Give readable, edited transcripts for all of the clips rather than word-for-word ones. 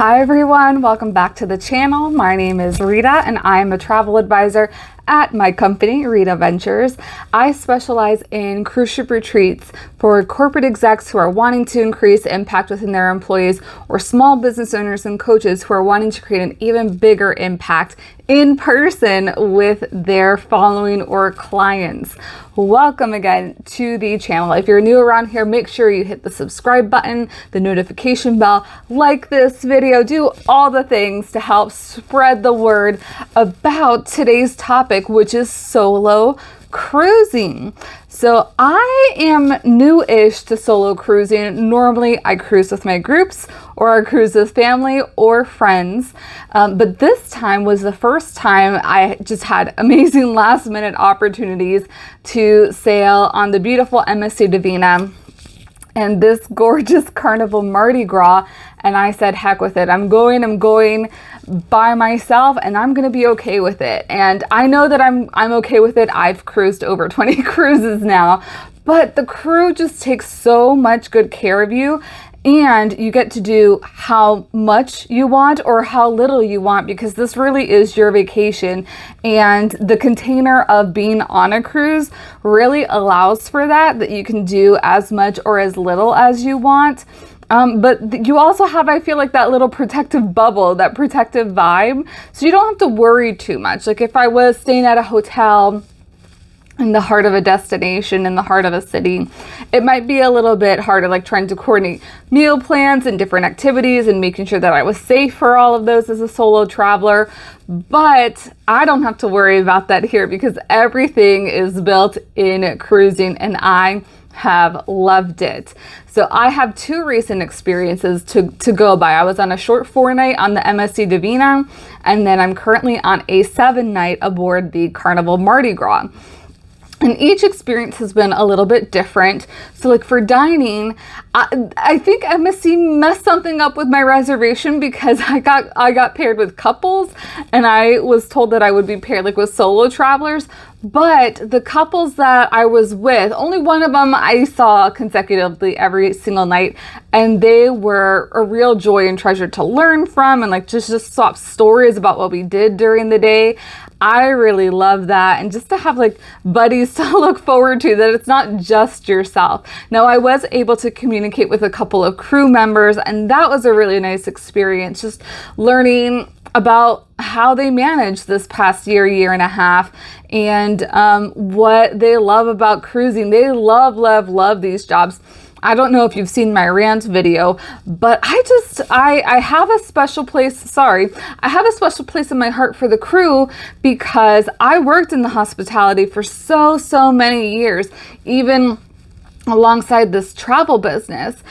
Hi everyone, welcome back to the channel. My name is Rita and I am a travel advisor at my company, Rita Ventures. I specialize in cruise ship retreats for corporate execs who are wanting to increase impact within their employees, or small business owners and coaches who are wanting to create an even bigger impact in person with their following or clients. Welcome again to the channel. If you're new around here, make sure you hit the subscribe button, the notification bell, like this video, do all the things to help spread the word about today's topic, which is solo cruising. So I am new-ish to solo cruising. Normally I cruise with my groups, or I cruise with family or friends. But this time was the first time I just had amazing last-minute opportunities to sail on the beautiful MSC Divina and this gorgeous Carnival Mardi Gras. And I said, heck with it. I'm going by myself and I'm going to be okay with it. And I know that I'm okay with it. I've cruised over 20 cruises now, but the crew just takes so much good care of you. And you get to do how much you want or how little you want, because this really is your vacation. And the container of being on a cruise really allows for that you can do as much or as little as you want. But you also have, I feel like, that little protective bubble, that protective vibe. So you don't have to worry too much. Like if I was staying at a hotel in the heart of a destination, in the heart of a city, it might be a little bit harder, like trying to coordinate meal plans and different activities and making sure that I was safe for all of those as a solo traveler. But I don't have to worry about that here because everything is built in cruising and I have loved it. So I have two recent experiences to go by. I was on a short 4-night on the MSC Divina, and then I'm currently on a 7-night aboard the Carnival Mardi Gras. And each experience has been a little bit different. So like for dining, I think MSC messed something up with my reservation because I got paired with couples and I was told that I would be paired like with solo travelers. But the couples that I was with, only one of them I saw consecutively every single night, and they were a real joy and treasure to learn from and like just swap stories about what we did during the day. I really love that, and just to have like buddies to look forward to, that it's not just yourself. Now I was able to communicate with a couple of crew members, and that was a really nice experience, just learning about how they managed this past year and a half, and what they love about cruising. They love these jobs. I don't know if you've seen my rant video, but I have a special place, I have a special place in my heart for the crew because I worked in the hospitality for so many years, even alongside this travel business.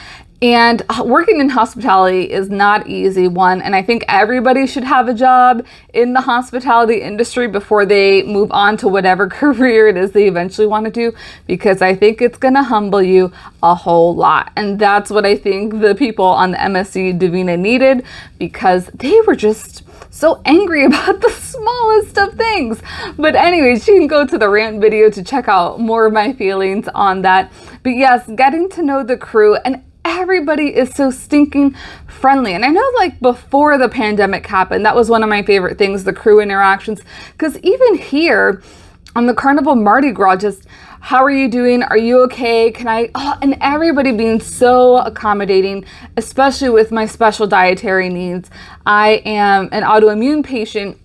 And working in hospitality is not easy, one, and I think everybody should have a job in the hospitality industry before they move on to whatever career it is they eventually want to do, because I think it's going to humble you a whole lot. And that's what I think the people on the MSC Divina needed, because they were just so angry about the smallest of things. But anyways, you can go to the rant video to check out more of my feelings on that. But yes, getting to know the crew, and everybody is so stinking friendly. And I know like before the pandemic happened, that was one of my favorite things, the crew interactions, because even here on the Carnival Mardi Gras, just how are you doing? Are you okay? And everybody being so accommodating, especially with my special dietary needs. I am an autoimmune patient,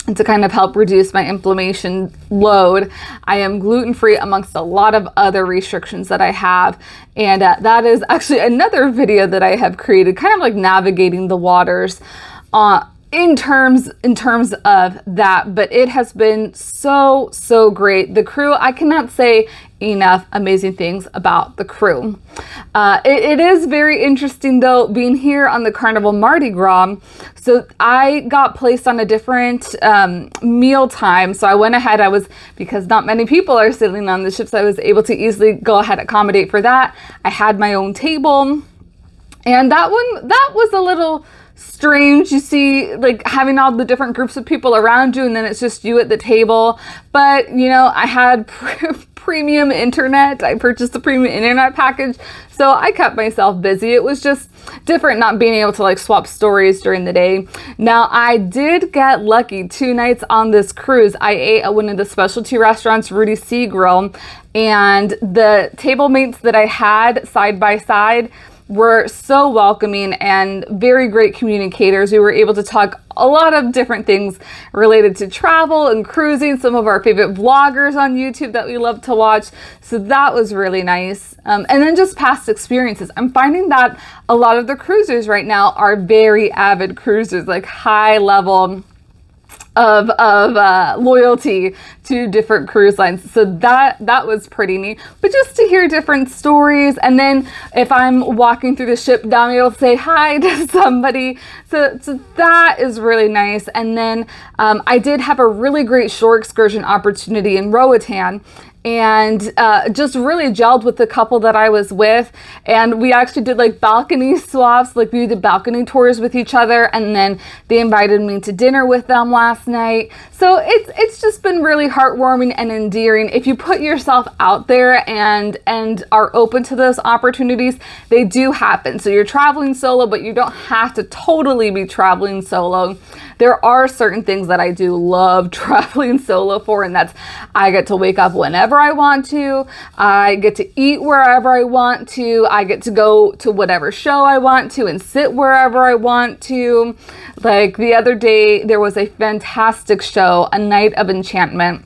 and to kind of help reduce my inflammation load, I am gluten-free amongst a lot of other restrictions that I have. And that is actually another video that I have created, kind of like navigating the waters in terms of that. But it has been so great. The crew, I cannot say enough amazing things about the crew. It is very interesting though, being here on the Carnival Mardi Gras. So I got placed on a different meal time. So I went ahead, because not many people are sitting on the ships, I was able to easily go ahead and accommodate for that. I had my own table, and that was a little strange. You see, like, having all the different groups of people around you, and then it's just you at the table. But, you know, I had premium internet. I purchased a premium internet package, so I kept myself busy. It was just different not being able to like swap stories during the day. Now, I did get lucky 2 nights on this cruise. I ate at one of the specialty restaurants, Rudy Sea Grill, and the table mates that I had side by side were so welcoming and very great communicators. We were able to talk a lot of different things related to travel and cruising, some of our favorite vloggers on YouTube that we love to watch. So that was really nice. And then just past experiences. I'm finding that a lot of the cruisers right now are very avid cruisers, like high level of loyalty to different cruise lines. So that was pretty neat. But just to hear different stories, and then if I'm walking through the ship, now I'm able to say hi to somebody. So that is really nice. And then I did have a really great shore excursion opportunity in Roatan, and just really gelled with the couple that I was with. And we actually did like balcony swaps, like we did balcony tours with each other, and then they invited me to dinner with them last night. So it's just been really heartwarming and endearing. If you put yourself out there and are open to those opportunities, they do happen. So you're traveling solo, but you don't have to totally be traveling solo. There are certain things that I do love traveling solo for, and that's I get to wake up whenever I want to. I get to eat wherever I want to. I get to go to whatever show I want to and sit wherever I want to. Like the other day, there was a fantastic show, A Night of Enchantment,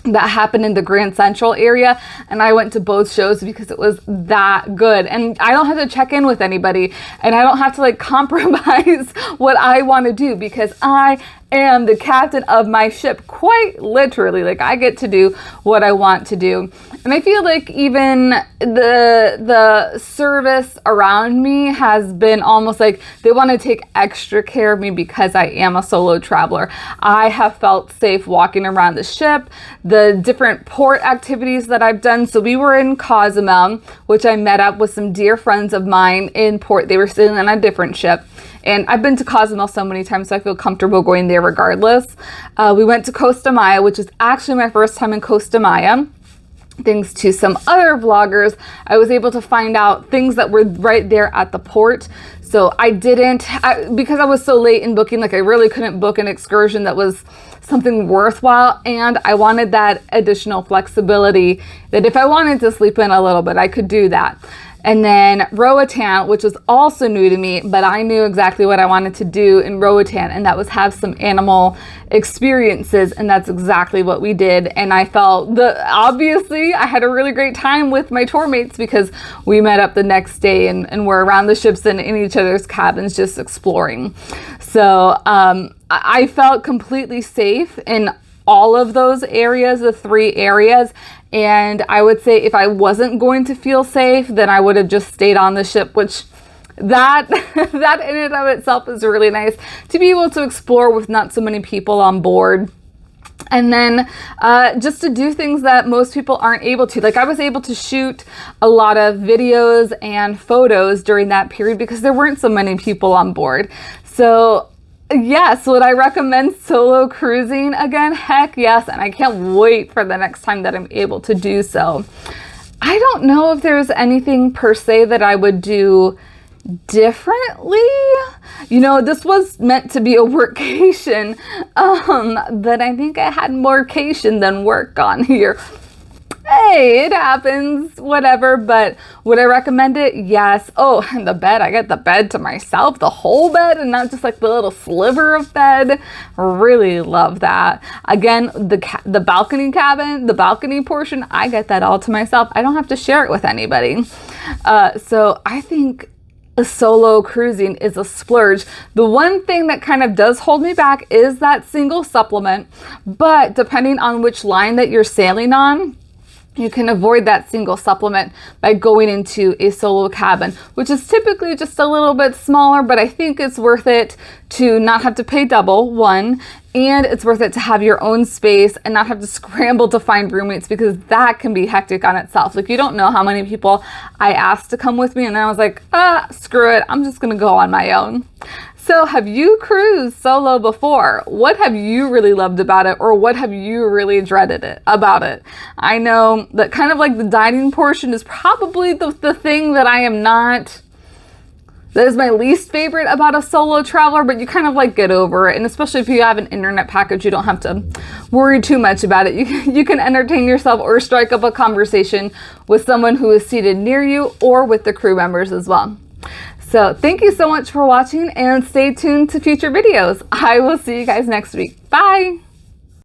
that happened in the Grand Central area, and I went to both shows because it was that good. And I don't have to check in with anybody, and I don't have to like compromise what I want to do, because I am the captain of my ship, quite literally. Like, I get to do what I want to do. And I feel like even the service around me has been almost like they want to take extra care of me because I am a solo traveler. I have felt safe walking around the ship, the different port activities that I've done. So we were in Cozumel, which I met up with some dear friends of mine in port. They were sailing on a different ship. And I've been to Cozumel so many times, so I feel comfortable going there regardless. We went to Costa Maya, which is actually my first time in Costa Maya. Thanks to some other vloggers, I was able to find out things that were right there at the port. So I didn't, because I was so late in booking, like I really couldn't book an excursion that was something worthwhile. And I wanted that additional flexibility that if I wanted to sleep in a little bit, I could do that. And then Roatan, which was also new to me, but I knew exactly what I wanted to do in Roatan, and that was have some animal experiences, and that's exactly what we did. And I felt obviously I had a really great time with my tour mates because we met up the next day and we're around the ships and in each other's cabins just exploring. So I felt completely safe in all of those areas, the 3 areas. And I would say if I wasn't going to feel safe, then I would have just stayed on the ship, which that in and of itself is really nice to be able to explore with not so many people on board. And then just to do things that most people aren't able to. Like I was able to shoot a lot of videos and photos during that period because there weren't so many people on board. So yes, would I recommend solo cruising again? Heck yes, and I can't wait for the next time that I'm able to do so. I don't know if there's anything per se that I would do differently. You know, this was meant to be a workcation, but I think I had more cation than work on here. Hey, it happens, whatever, but would I recommend it? Yes. Oh, and the bed, I get the bed to myself, the whole bed, and not just like the little sliver of bed. Really love that. Again, the balcony cabin, the balcony portion, I get that all to myself. I don't have to share it with anybody. So I think solo cruising is a splurge. The one thing that kind of does hold me back is that single supplement, but depending on which line that you're sailing on, you can avoid that single supplement by going into a solo cabin, which is typically just a little bit smaller, but I think it's worth it to not have to pay double, one, and it's worth it to have your own space and not have to scramble to find roommates, because that can be hectic on itself. Like, you don't know how many people I asked to come with me, and then I was like, screw it, I'm just gonna go on my own. So have you cruised solo before? What have you really loved about it, or what have you really dreaded about it? I know that kind of like the dining portion is probably the thing that that is my least favorite about a solo traveler, but you kind of like get over it. And especially if you have an internet package, you don't have to worry too much about it. You can entertain yourself or strike up a conversation with someone who is seated near you or with the crew members as well. So thank you so much for watching, and stay tuned to future videos. I will see you guys next week. Bye.